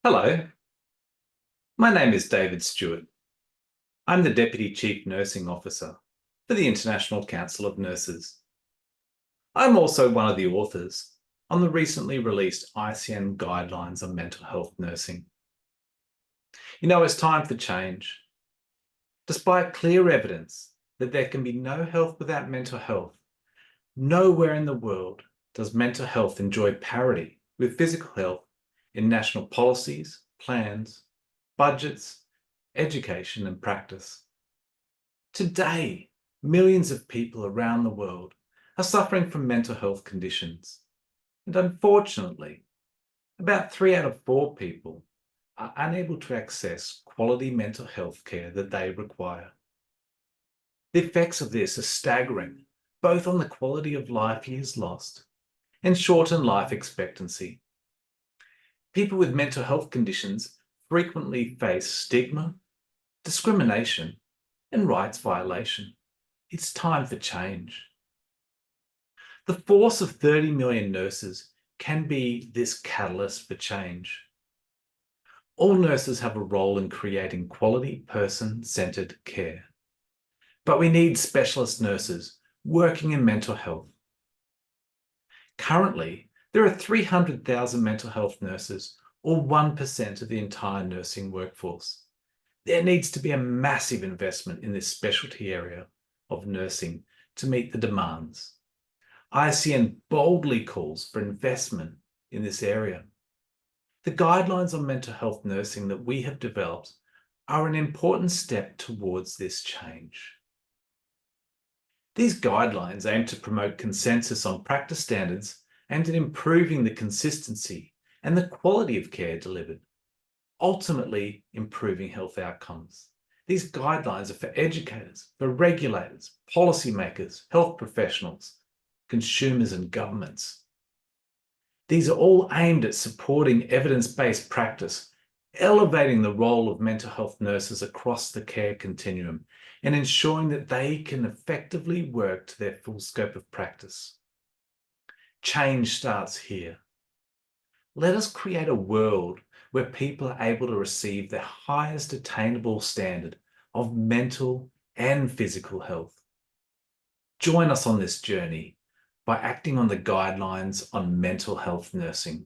Hello, my name is David Stewart. I'm the Deputy Chief Nursing Officer for the International Council of Nurses. I'm also one of the authors on the recently released ICN Guidelines on Mental Health Nursing. It's time for change. Despite clear evidence that there can be no health without mental health, nowhere in the world does mental health enjoy parity with physical health in national policies, plans, budgets, education, and practice. Today, millions of people around the world are suffering from mental health conditions. And unfortunately, about 3 out of 4 people are unable to access quality mental health care that they require. The effects of this are staggering, both on the quality of life years lost and shortened life expectancy. People with mental health conditions frequently face stigma, discrimination, and rights violation. It's time for change. The force of 30 million nurses can be this catalyst for change. All nurses have a role in creating quality, person-centered care. But we need specialist nurses working in mental health. Currently, there are 300,000 mental health nurses, or 1% of the entire nursing workforce. There needs to be a massive investment in this specialty area of nursing to meet the demands. ICN boldly calls for investment in this area. The guidelines on mental health nursing that we have developed are an important step towards this change. These guidelines aim to promote consensus on practice standards and in improving the consistency and the quality of care delivered, ultimately improving health outcomes. These guidelines are for educators, for regulators, policymakers, health professionals, consumers, and governments. These are all aimed at supporting evidence-based practice, elevating the role of mental health nurses across the care continuum, and ensuring that they can effectively work to their full scope of practice. Change starts here. Let us create a world where people are able to receive the highest attainable standard of mental and physical health. Join us on this journey by acting on the guidelines on mental health nursing.